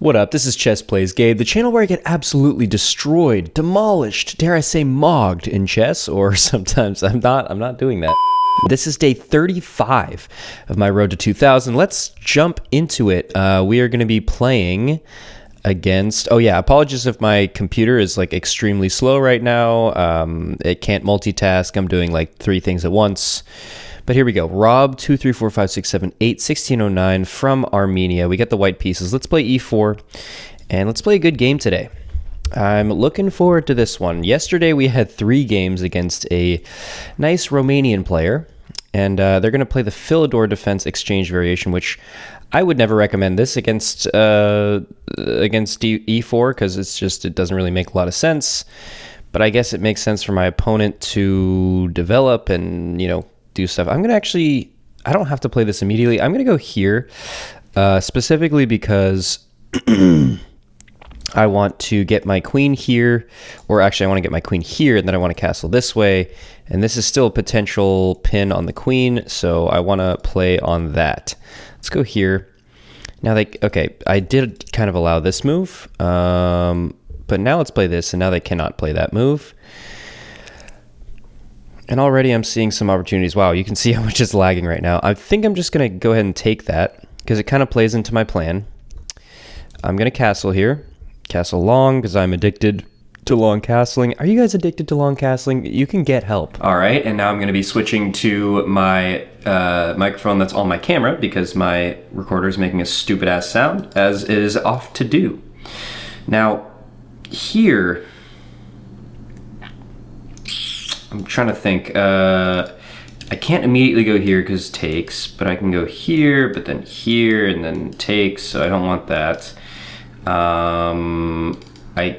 What up? This is Chess Plays Gabe, the channel where I get absolutely destroyed, demolished, dare I say mogged in chess, or sometimes I'm not doing that. This is day 35 of my road to 2000. Let's jump into it. We are going to be playing against, oh yeah, apologies if my computer is like extremely slow right now. It can't multitask. I'm doing like 3 things at once. But here we go. Rob 2, 3, 4, 5, 6, 7, 8, 1609 from Armenia. We got the white pieces. Let's play e4 and let's play a good game today. I'm looking forward to this one. Yesterday we had 3 games against a nice Romanian player, and they're going to play the Philidor Defense Exchange variation, which I would never recommend this against e4 because it doesn't really make a lot of sense. But I guess it makes sense for my opponent to develop and, you know, do stuff. I'm going to actually, I don't have to play this immediately. I'm going to go here specifically because I want to get my queen here, or actually I want to get my queen here, and then I want to castle this way. And this is still a potential pin on the queen, so I want to play on that. Let's go here. Now okay, I did kind of allow this move, but now let's play this, and now they cannot play that move. And already I'm seeing some opportunities. Wow, you can see how much it's lagging right now. I think I'm just going to go ahead and take that because it kind of plays into my plan. I'm going to castle here. Castle long because I'm addicted to long castling. Are you guys addicted to long castling? You can get help. All right, and now I'm going to be switching to my microphone that's on my camera because my recorder is making a stupid ass sound, as it is off to do. Now, here, I'm trying to think. I can't immediately go here because takes, but I can go here, but then here, and then takes, so I don't want that. I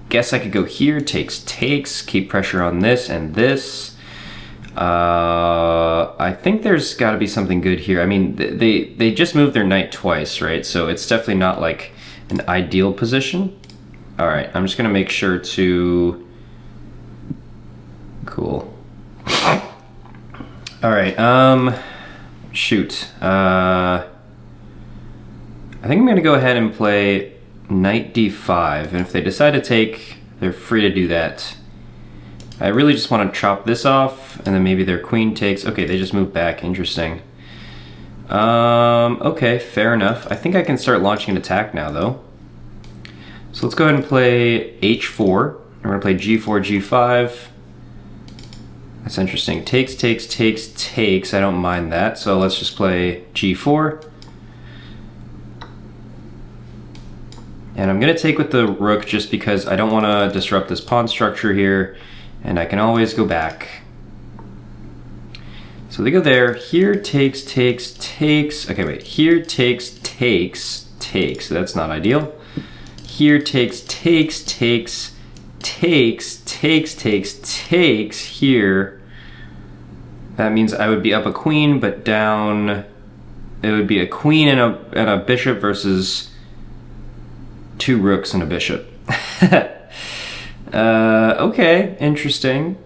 guess I could go here, takes, keep pressure on this and this. I think there's got to be something good here. I mean, they just moved their knight twice, right? So it's definitely not like an ideal position. All right, I'm just going to make sure to... Cool. All right, shoot. I think I'm going to go ahead and play knight d5, and if they decide to take, they're free to do that. I really just want to chop this off, and then maybe their queen takes. Okay, they just moved back. Interesting. Okay, fair enough. I think I can start launching an attack now, though. So let's go ahead and play h4. We're going to play g4, g5. That's interesting. Takes. I don't mind that. So let's just play g4. And I'm going to take with the rook just because I don't want to disrupt this pawn structure here. And I can always go back. So they go there. Here takes. Okay, wait. Here takes. So that's not ideal. Here takes. Here. That means I would be up a queen, but down, it would be a queen and a bishop versus 2 rooks and a bishop. Okay, interesting.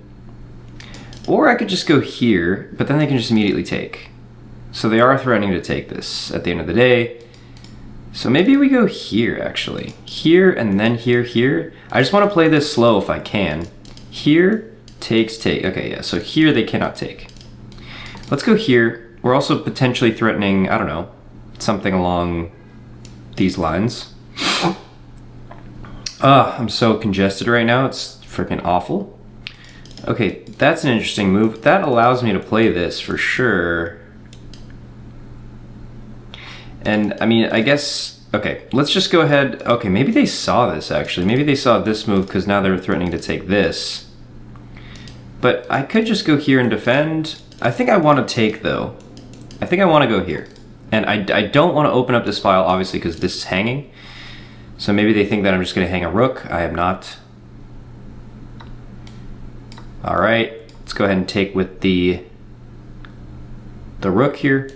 Or I could just go here, but then they can just immediately take. So they are threatening to take this at the end of the day. So maybe we go here, actually. Here and then here. I just want to play this slow if I can. Here, takes. Okay, yeah, so here they cannot take. Let's go here. We're also potentially threatening, I don't know, something along these lines. I'm so congested right now. It's freaking awful. Okay, that's an interesting move. That allows me to play this for sure. And I mean, I guess, okay, let's just go ahead. Okay, maybe they saw this actually. Maybe they saw this move because now they're threatening to take this. But I could just go here and defend. I think I want to take though. I think I want to go here. And I don't want to open up this file obviously because this is hanging. So maybe they think that I'm just going to hang a rook. I am not. All right, let's go ahead and take with the rook here.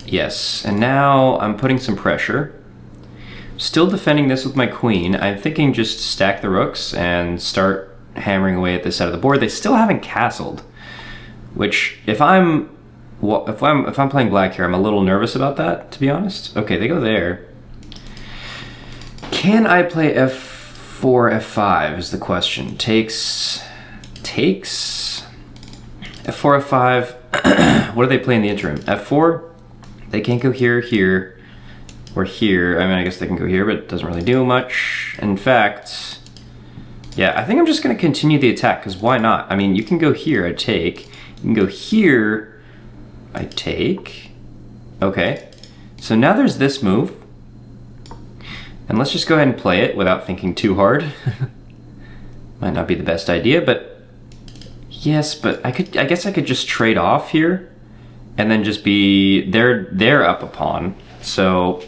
Yes, and now I'm putting some pressure. Still defending this with my queen. I'm thinking just stack the rooks and start hammering away at this side of the board. They still haven't castled, which if I'm well, if I'm playing black here, I'm a little nervous about that, to be honest. Okay, they go there. Can I play f4, f5 is the question. Takes, f4, f5. What do they play in the interim? f4, they can't go here, here, or here. I mean, I guess they can go here, but it doesn't really do much. In fact, yeah, I think I'm just gonna continue the attack, because why not? I mean, you can go here, I take. You can go here, I take. Okay, so now there's this move. And let's just go ahead and play it without thinking too hard. Might not be the best idea, but yes, but I guess I could just trade off here and then just be, they're up a pawn. So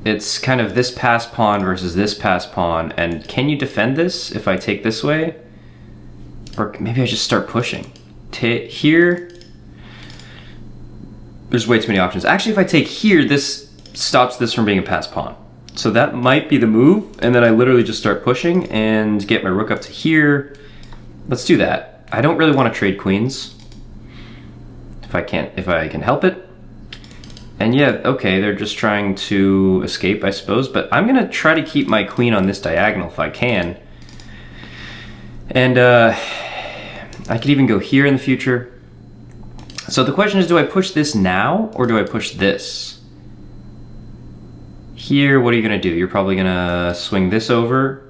it's kind of this pass pawn versus this pass pawn. And can you defend this if I take this way? Or maybe I just start pushing. Here, there's way too many options. Actually, if I take here, this stops this from being a pass pawn. So that might be the move, and then I literally just start pushing and get my rook up to here. Let's do that. I don't really want to trade queens if I can help it. And yeah, okay, they're just trying to escape, I suppose, but I'm gonna try to keep my queen on this diagonal if I can. And I could even go here in the future. So the question is, do I push this now or do I push this? Here, what are you gonna do? You're probably gonna swing this over,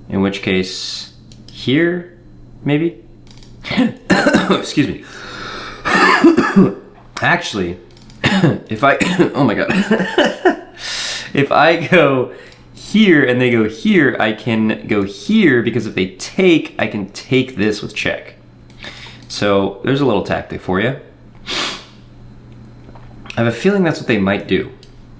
in which case, here, maybe? Excuse me. Actually, if I, oh my God. If I go here and they go here, I can go here, because if they take, I can take this with check. So there's a little tactic for you. I have a feeling that's what they might do.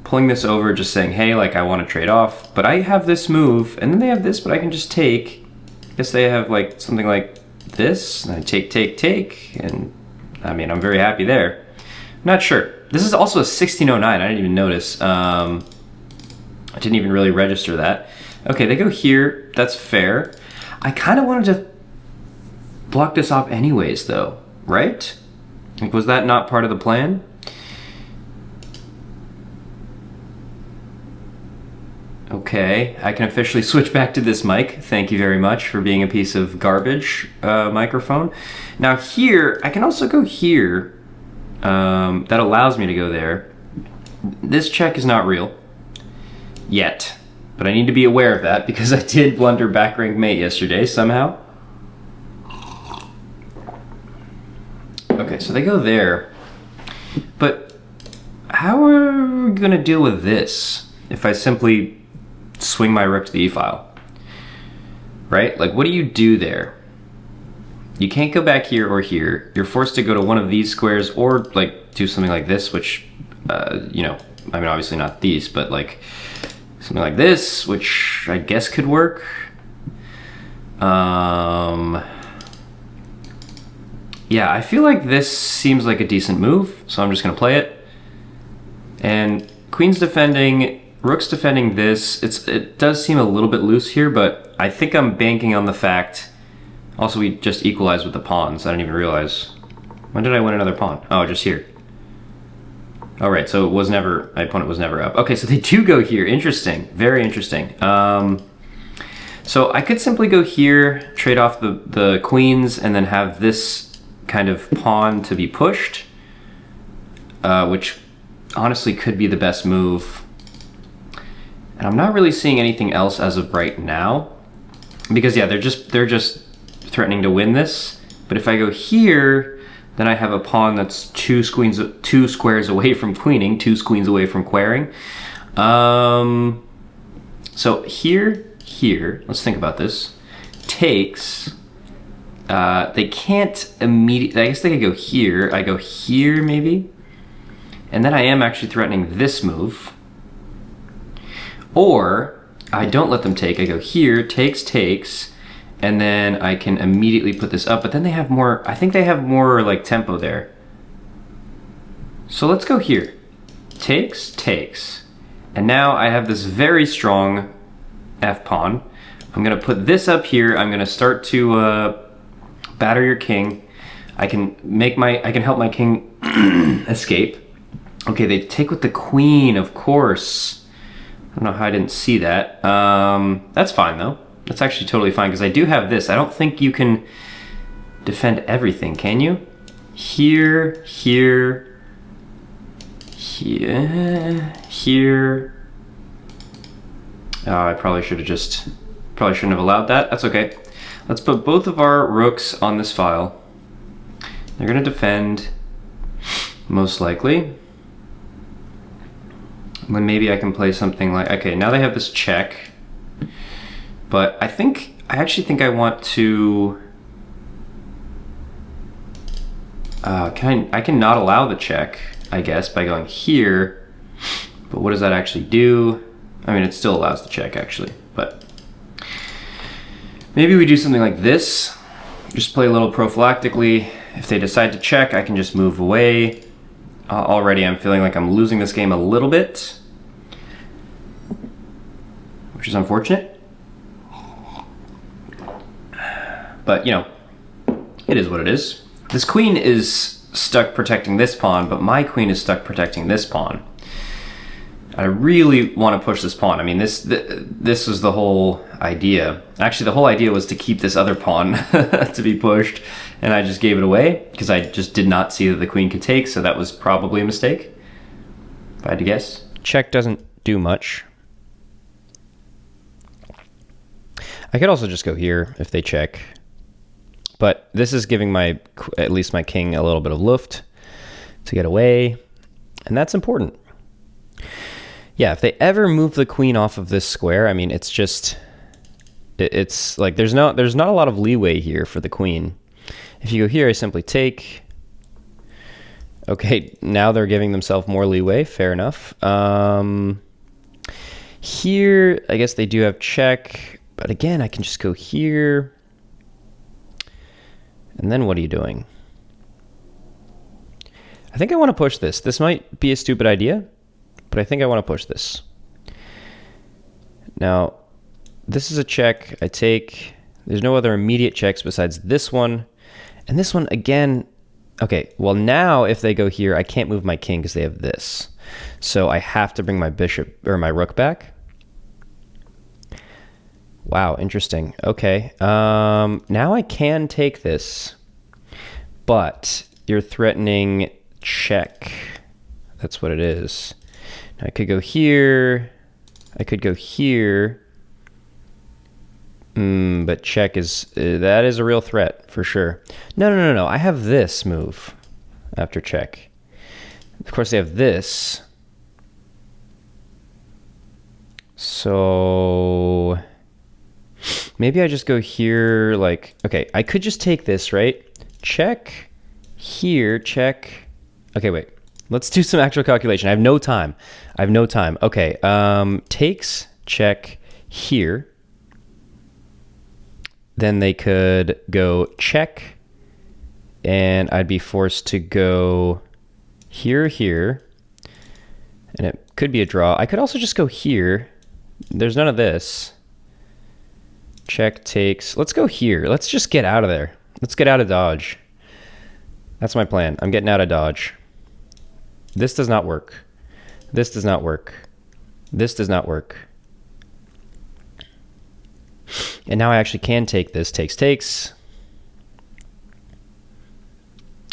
Pulling this over, just saying, hey, like I want to trade off, but I have this move, and then they have this, but I can just take. I guess they have like something like this, and I take, and I mean, I'm very happy there. I'm not sure. This is also a 1609, I didn't even notice. I didn't even really register that. Okay, they go here, that's fair. I kind of wanted to block this off anyways though, right? Like, was that not part of the plan? Okay, I can officially switch back to this mic. Thank you very much for being a piece of garbage microphone. Now here, I can also go here. That allows me to go there. This check is not real yet, but I need to be aware of that because I did blunder back rank mate yesterday somehow. Okay, so they go there, but how are we gonna deal with this if I simply swing my rook to the e-file, right? Like, what do you do there? You can't go back here or here. You're forced to go to one of these squares or like do something like this, which, you know, I mean, obviously not these, but like something like this, which I guess could work. Yeah, I feel like this seems like a decent move, so I'm just gonna play it. And queen's defending, rook's defending this. It does seem a little bit loose here, but I think I'm banking on the fact. Also, we just equalized with the pawns. I didn't even realize. When did I win another pawn? Oh, just here. All right, so it was never, my opponent was never up. Okay, so they do go here. Interesting, very interesting. So I could simply go here, trade off the queens, and then have this kind of pawn to be pushed, which honestly could be the best move. And I'm not really seeing anything else as of right now, because yeah, they're just threatening to win this. But if I go here, then I have a pawn that's two squares away from queening, two queens away from queering. So here, let's think about this. Takes, they can't immediately, I guess they could go here. I go here maybe. And then I am actually threatening this move. Or I don't let them take, I go here, takes, and then I can immediately put this up, but then they have more, I think they have more like tempo there. So let's go here. Takes. And now I have this very strong F pawn. I'm gonna put this up here. I'm gonna start to batter your king. I can help my king escape. Okay, they take with the queen, of course. I don't know how I didn't see that. That's fine though. That's actually totally fine because I do have this. I don't think you can defend everything, can you? Here, here, here. Oh, I probably shouldn't have allowed that. That's okay. Let's put both of our rooks on this file. They're gonna defend, most likely. And then maybe I can play something like, okay, now they have this check, but I actually think I want to, I can not allow the check, I guess, by going here, but what does that actually do? I mean, it still allows the check actually, but maybe we do something like this, just play a little prophylactically. If they decide to check, I can just move away. Already I'm feeling like I'm losing this game a little bit, which is unfortunate. But, you know, it is what it is. This queen is stuck protecting this pawn, but my queen is stuck protecting this pawn. I really want to push this pawn. I mean, this was the whole idea. Actually, the whole idea was to keep this other pawn to be pushed, and I just gave it away because I just did not see that the queen could take, so that was probably a mistake, if I had to guess. Check doesn't do much. I could also just go here if they check, but this is giving at least my king a little bit of luft to get away, and that's important. Yeah, if they ever move the queen off of this square, I mean, it's just, it's like there's not a lot of leeway here for the queen. If you go here, I simply take. Okay, now they're giving themselves more leeway. Fair enough. Here, I guess they do have check, but again, I can just go here. And then what are you doing? I think I want to push this. This might be a stupid idea, but I think I want to push this. Now, this is a check. I take. There's no other immediate checks besides this one. And this one, again, okay, well now if they go here, I can't move my king because they have this. So I have to bring my bishop, or my rook back. Wow, interesting. Okay, now I can take this, but you're threatening check. That's what it is. Now I could go here. I could go here. But check is, that is a real threat for sure. No. I have this move after check. Of course, they have this. So maybe I just go here, like, okay, I could just take this, right? Check here, check. Okay, wait. Let's do some actual calculation. I have no time. Okay, takes, check here. Then they could go check, and I'd be forced to go here, and it could be a draw. I could also just go here. There's none of this. Check, takes. Let's go here. Let's just get out of there. Let's get out of dodge. That's my plan. I'm getting out of dodge. This does not work. This does not work. This does not work. And now I actually can take this. Takes.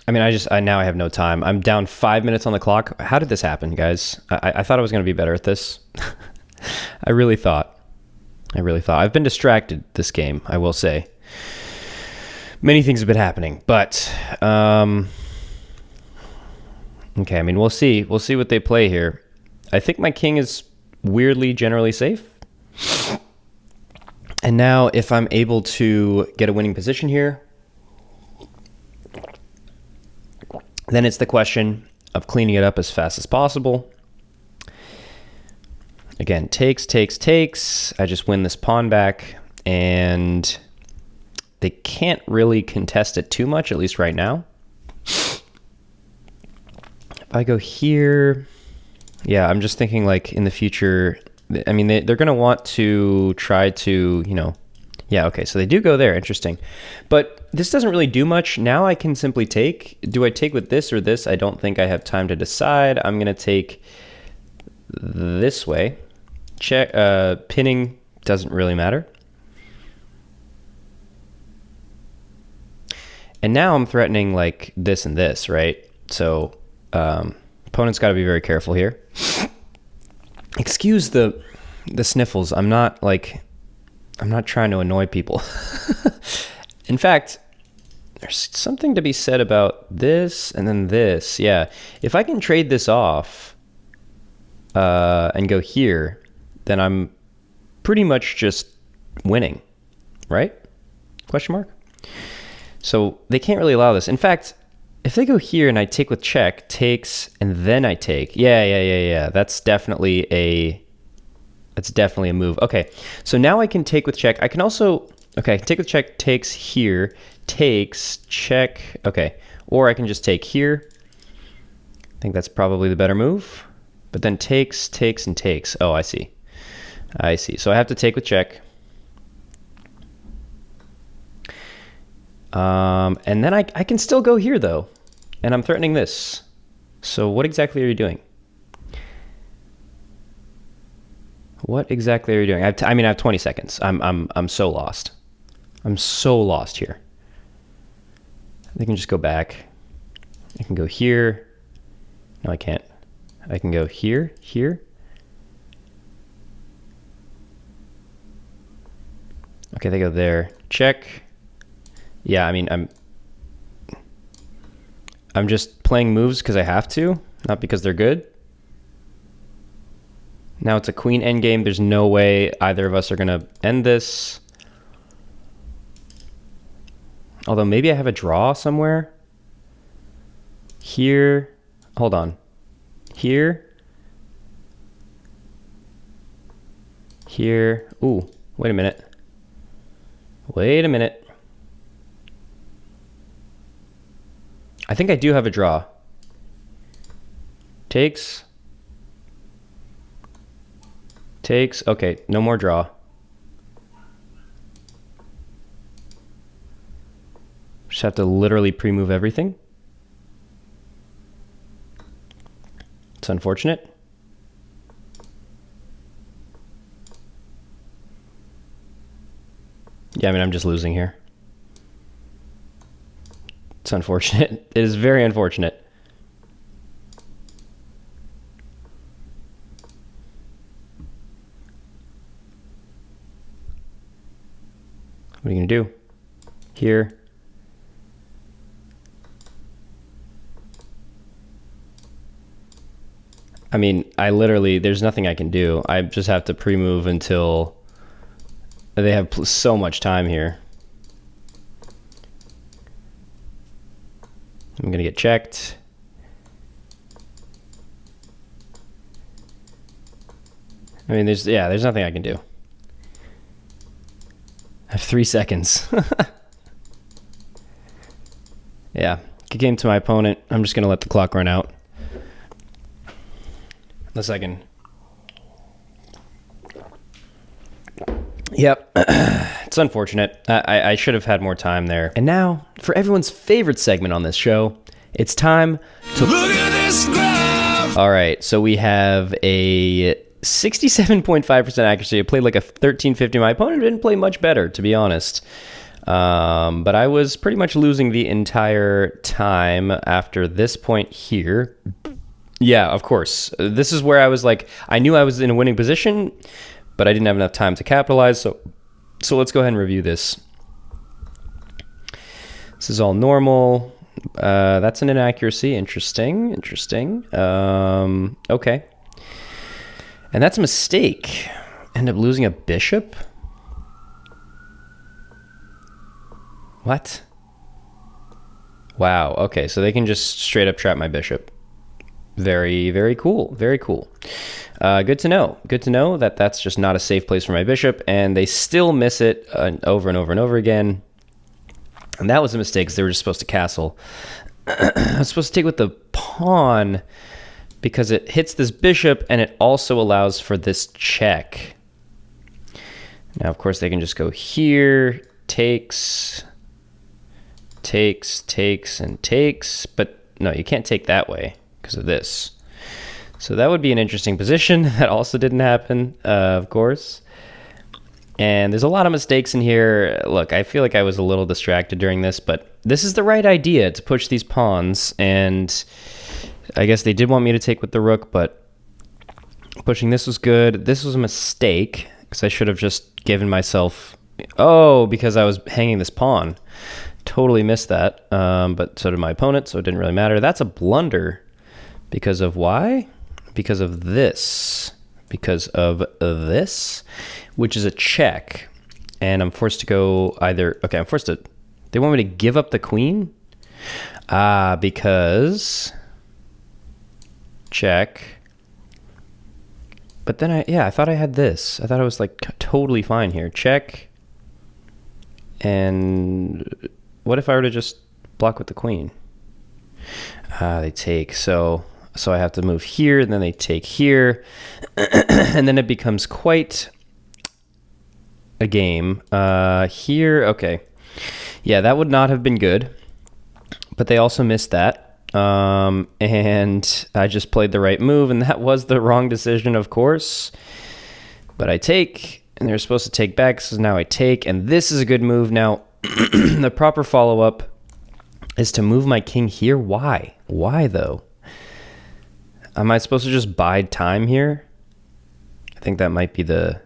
I mean, now I have no time. I'm down 5 minutes on the clock. How did this happen, guys? I thought I was going to be better at this. I really thought. I've been distracted this game, I will say. Many things have been happening, but okay, I mean, we'll see. We'll see what they play here. I think my king is weirdly generally safe. And now if I'm able to get a winning position here, then it's the question of cleaning it up as fast as possible. Again, takes. I just win this pawn back, and they can't really contest it too much, at least right now. If I go here, yeah, I'm just thinking like in the future, I mean, they're going to want to try to, Yeah, okay, so they do go there. Interesting. But this doesn't really do much. Now I can simply take. Do I take with this or this? I don't think I have time to decide. I'm going to take this way. Check. Pinning doesn't really matter. And now I'm threatening like this and this, right? So opponent's got to be very careful here. Excuse the sniffles. I'm not trying to annoy people. In fact, there's something to be said about this and then this. Yeah, if I can trade this off and go here, then I'm pretty much just winning, right? Question mark. So they can't really allow this. In fact, if they go here and I take with check, takes, and then I take. Yeah. That's definitely a move. Okay, so now I can take with check. I can also, okay, take with check, takes here, takes, check. Okay, or I can just take here. I think that's probably the better move. But then takes, takes, and takes. Oh, I see. So I have to take with check. And then I can still go here though. And I'm threatening this. So what exactly are you doing? What exactly are you doing? I have 20 seconds. I'm so lost. I'm so lost here. I can just go back. I can go here. No, I can't. I can go here, here. Okay, they go there. Check. Yeah, I mean, I'm just playing moves because I have to, not because they're good. Now it's a queen endgame. There's no way either of us are going to end this. Although maybe I have a draw somewhere. Here. Hold on. Here. Here. Ooh, wait a minute. Wait a minute. I think I do have a draw. Takes. Takes. Okay, no more draw. Just have to literally pre-move everything. It's unfortunate. Yeah, I mean, I'm just losing here. It's unfortunate. It is very unfortunate. What are you gonna do? Here. I mean, there's nothing I can do. I just have to pre-move until they have so much time here. I'm gonna get checked. I mean, there's nothing I can do. I have 3 seconds. Yeah, good game to my opponent. I'm just gonna let the clock run out. Unless I can. Yep, it's unfortunate. I should have had more time there. And now, for everyone's favorite segment on this show, it's time to look at this graph. All right, so we have a 67.5% accuracy. I played like a 1350. My opponent didn't play much better, to be honest. But I was pretty much losing the entire time after this point here. Yeah, of course. This is where I was like, I knew I was in a winning position, but I didn't have enough time to capitalize. So let's go ahead and review this. This is all normal. That's an inaccuracy. Interesting. Okay. And that's a mistake. End up losing a bishop? What? Wow. Okay, so they can just straight up trap my bishop. Very, very cool. Very cool. Good to know. Good to know that that's just not a safe place for my bishop, and they still miss it over and over and over again. And that was a mistake because they were just supposed to castle. I was supposed to take with the pawn because it hits this bishop and it also allows for this check. Now, of course, they can just go here, takes, and takes, but no, you can't take that way because of this. So that would be an interesting position. That also didn't happen, of course. And there's a lot of mistakes in here. Look, I feel like I was a little distracted during this, but this is the right idea to push these pawns. And I guess they did want me to take with the rook, but pushing this was good. This was a mistake because I should have just given myself... Oh, because I was hanging this pawn. Totally missed that, but so did my opponent, so it didn't really matter. That's a blunder because of why? Because of this. Because of this, which is a check. And I'm forced to go either... Okay, I'm forced to... They want me to give up the queen? Because... Check. But then I thought I had this. I thought I was like totally fine here. Check. And what if I were to just block with the queen? They take, so I have to move here, and then they take here, and then it becomes quite a game. Here, okay. Yeah, that would not have been good, but they also missed that. And I just played the right move, and that was the wrong decision, of course. But I take, and they're supposed to take back, so now I take, and this is a good move. Now, the proper follow-up is to move my king here. Why? Why, though? Am I supposed to just bide time here? I think that might be the...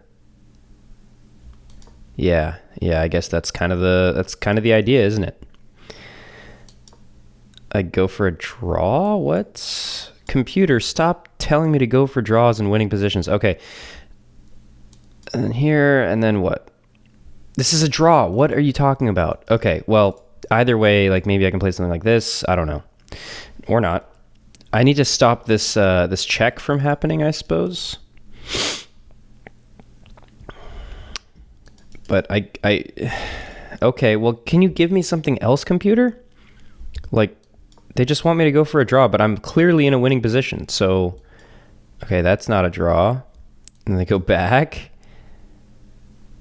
Yeah, I guess that's kind of the idea, isn't it? I go for a draw? What? Computer, stop telling me to go for draws and winning positions. Okay. And then here, and then what? This is a draw. What are you talking about? Okay, well, either way, like maybe I can play something like this. I don't know. Or not. I need to stop this this check from happening, I suppose. But okay, well, can you give me something else, computer? Like, they just want me to go for a draw, but I'm clearly in a winning position. So, okay, that's not a draw. And they go back.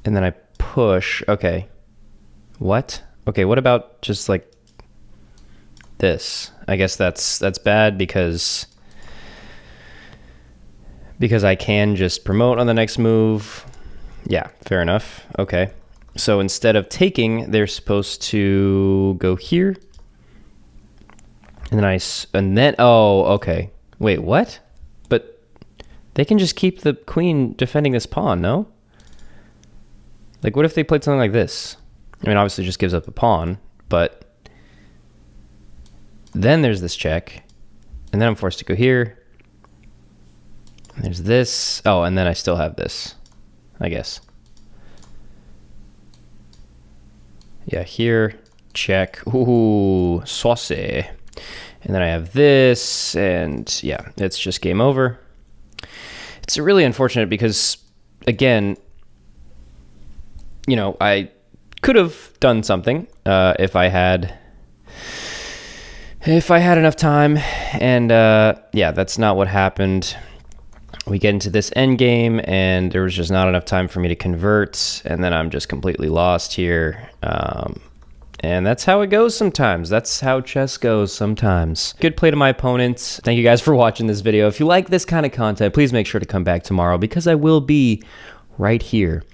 And then I push. Okay. What? Okay, what about just like this? I guess that's bad because I can just promote on the next move. Yeah, fair enough. Okay. So instead of taking, they're supposed to go here. And then oh, okay. Wait, what? But they can just keep the queen defending this pawn, no? Like, what if they played something like this? I mean, obviously it just gives up a pawn, but then there's this check, and then I'm forced to go here. And there's this. Oh, and then I still have this, I guess. Yeah, here, check. Ooh, saucy. And then I have this, and yeah, it's just game over. It's really unfortunate because, again, you know, I could have done something if I had enough time, and yeah, that's not what happened. We get into this end game, and there was just not enough time for me to convert, and then I'm just completely lost here. And that's how it goes sometimes. That's how chess goes sometimes. Good play to my opponents. Thank you guys for watching this video. If you like this kind of content, please make sure to come back tomorrow because I will be right here.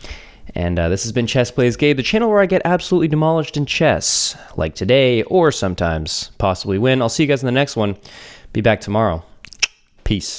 And this has been Chess Plays Gabe, the channel where I get absolutely demolished in chess, like today, or sometimes possibly win. I'll see you guys in the next one. Be back tomorrow. Peace.